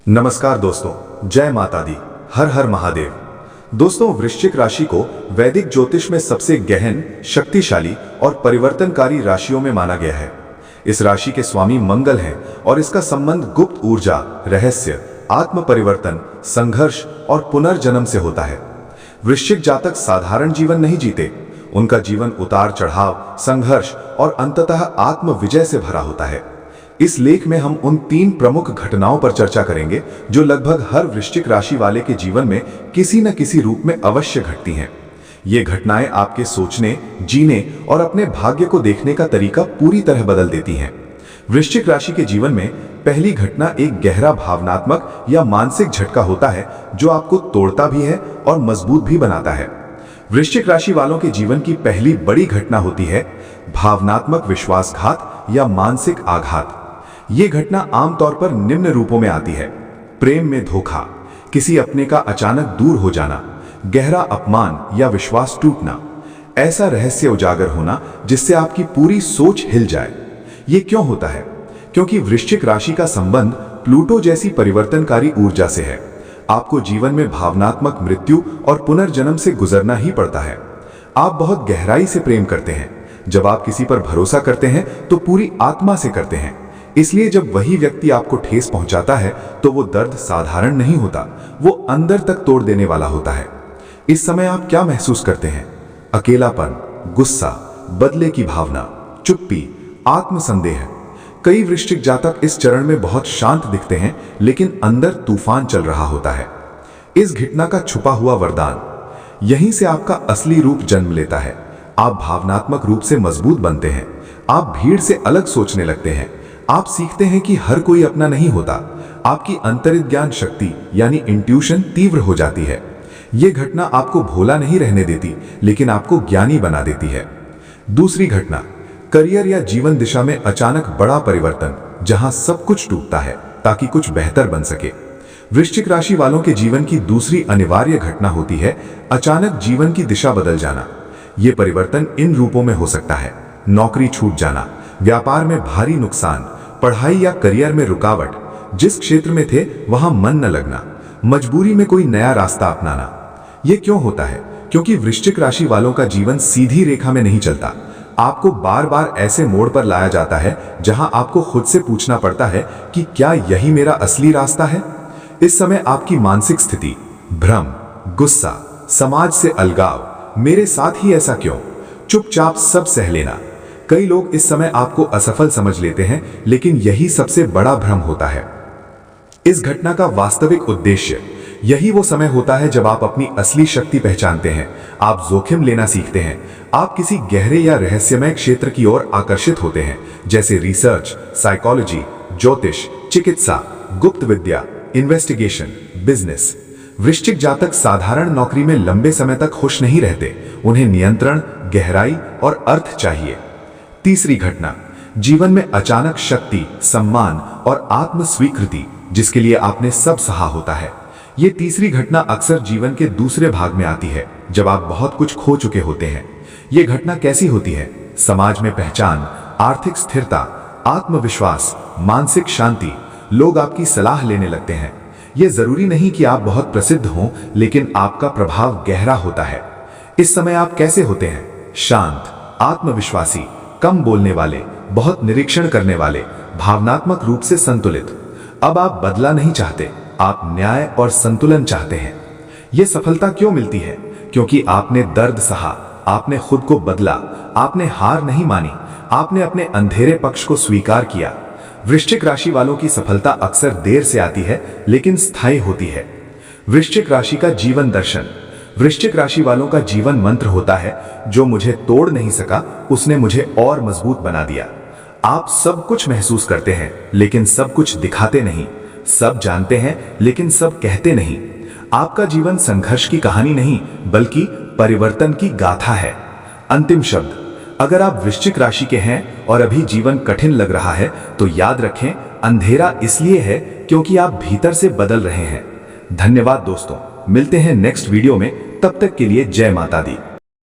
नमस्कार दोस्तों, जय माता दी, हर हर महादेव। दोस्तों, वृश्चिक राशि को वैदिक ज्योतिष में सबसे गहन, शक्तिशाली और परिवर्तनकारी राशियों में माना गया है। इस राशि के स्वामी मंगल हैं और इसका संबंध गुप्त ऊर्जा, रहस्य, आत्म परिवर्तन, संघर्ष और पुनर्जन्म से होता है। वृश्चिक जातक साधारण जीवन नहीं जीते, उनका जीवन उतार चढ़ाव, संघर्ष और अंततः आत्म विजय से भरा होता है। इस लेख में हम उन 3 प्रमुख घटनाओं पर चर्चा करेंगे जो लगभग हर वृश्चिक राशि वाले के जीवन में किसी न किसी रूप में अवश्य घटती हैं। ये घटनाएं आपके सोचने, जीने और अपने भाग्य को देखने का तरीका पूरी तरह बदल देती हैं। वृश्चिक राशि के जीवन में पहली घटना एक गहरा भावनात्मक या मानसिक झटका होता है जो आपको तोड़ता भी है और मजबूत भी बनाता है। वृश्चिक राशि वालों के जीवन की पहली बड़ी घटना होती है भावनात्मक विश्वासघात या मानसिक आघात। ये घटना आमतौर पर निम्न रूपों में आती है: प्रेम में धोखा, किसी अपने का अचानक दूर हो जाना, गहरा अपमान या विश्वास टूटना, ऐसा रहस्य उजागर होना जिससे आपकी पूरी सोच हिल जाए। ये क्यों होता है? क्योंकि वृश्चिक राशि का संबंध प्लूटो जैसी परिवर्तनकारी ऊर्जा से है। आपको जीवन में भावनात्मक मृत्यु और पुनर्जन्म से गुजरना ही पड़ता है। आप बहुत गहराई से प्रेम करते हैं। जब आप किसी पर भरोसा करते हैं तो पूरी आत्मा से करते हैं। इसलिए जब वही व्यक्ति आपको ठेस पहुंचाता है तो वो दर्द साधारण नहीं होता, वो अंदर तक तोड़ देने वाला होता है। इस समय आप क्या महसूस करते हैं? अकेलापन, गुस्सा, बदले की भावना, चुप्पी, आत्मसंदेह। कई वृश्चिक जातक इस चरण में बहुत शांत दिखते हैं, लेकिन अंदर तूफान चल रहा होता है। इस घटना का छुपा हुआ वरदान, यहीं से आपका असली रूप जन्म लेता है। आप भावनात्मक रूप से मजबूत बनते हैं। आप भीड़ से अलग सोचने लगते हैं। आप सीखते हैं कि हर कोई अपना नहीं होता। आपकी अंतरित ज्ञान शक्ति यानी इंट्यूशन तीव्र हो जाती है। यह घटना आपको भोला नहीं रहने देती, लेकिन आपको ज्ञानी बना देती है। दूसरी घटना, करियर या जीवन दिशा में अचानक बड़ा परिवर्तन, जहां सब कुछ टूटता है ताकि कुछ बेहतर बन सके। वृश्चिक राशि वालों के जीवन की दूसरी अनिवार्य घटना होती है अचानक जीवन की दिशा बदल जाना। यह परिवर्तन इन रूपों में हो सकता है: नौकरी छूट जाना, व्यापार में भारी नुकसान, पढ़ाई या करियर में रुकावट, जिस क्षेत्र में थे वहां मन न लगना, मजबूरी में कोई नया रास्ता अपनाना। यह क्यों होता है? क्योंकि वृश्चिक राशि वालों का जीवन सीधी रेखा में नहीं चलता। आपको बार बार ऐसे मोड़ पर लाया जाता है जहां आपको खुद से पूछना पड़ता है कि क्या यही मेरा असली रास्ता है? इस समय आपकी मानसिक स्थिति, भ्रम, गुस्सा, समाज से अलगाव, मेरे साथ ही ऐसा क्यों, चुपचाप सब सह लेना। कई लोग इस समय आपको असफल समझ लेते हैं, लेकिन यही सबसे बड़ा भ्रम होता है। इस घटना का वास्तविक उद्देश्य, यही वो समय होता है जब आप अपनी असली शक्ति पहचानते हैं। आप जोखिम लेना सीखते हैं। आप किसी गहरे या रहस्यमय क्षेत्र की ओर आकर्षित होते हैं, जैसे रिसर्च, साइकोलॉजी, ज्योतिष, चिकित्सा, गुप्त विद्या, इन्वेस्टिगेशन, बिजनेस। वृश्चिक जातक साधारण नौकरी में लंबे समय तक खुश नहीं रहते। उन्हें नियंत्रण, गहराई और अर्थ चाहिए। तीसरी घटना, जीवन में अचानक शक्ति, सम्मान और आत्म स्वीकृति, जिसके लिए आपने सब सहा होता है। यह तीसरी घटना अक्सर जीवन के दूसरे भाग में आती है, जब आप बहुत कुछ खो चुके होते हैं। यह घटना कैसी होती है? समाज में पहचान, आर्थिक स्थिरता, आत्मविश्वास, मानसिक शांति। लोग आपकी सलाह लेने लगते हैं। यह जरूरी नहीं कि आप बहुत प्रसिद्ध हों, लेकिन आपका प्रभाव गहरा होता है। इस समय आप कैसे होते हैं? शांत, आत्मविश्वासी, कम बोलने वाले, बहुत निरीक्षण करने वाले, भावनात्मक रूप से संतुलित। अब आप बदला नहीं चाहते, आप न्याय और संतुलन चाहते हैं। यह सफलता क्यों मिलती है? क्योंकि आपने दर्द सहा, आपने खुद को बदला, आपने हार नहीं मानी, आपने अपने अंधेरे पक्ष को स्वीकार किया। वृश्चिक राशि वालों की सफलता अक्सर देर से आती है, लेकिन स्थायी होती है। वृश्चिक राशि का जीवन दर्शन, वृश्चिक राशि वालों का जीवन मंत्र होता है: जो मुझे तोड़ नहीं सका, उसने मुझे और मजबूत बना दिया। आप सब कुछ महसूस करते हैं, लेकिन सब कुछ दिखाते नहीं। सब जानते हैं, लेकिन सब कहते नहीं। आपका जीवन संघर्ष की कहानी नहीं, बल्कि परिवर्तन की गाथा है। अंतिम शब्द, अगर आप वृश्चिक राशि के हैं और अभी जीवन कठिन लग रहा है, तो याद रखें, अंधेरा इसलिए है क्योंकि आप भीतर से बदल रहे हैं। धन्यवाद दोस्तों, मिलते हैं नेक्स्ट वीडियो में। तब तक के लिए जय माता दी।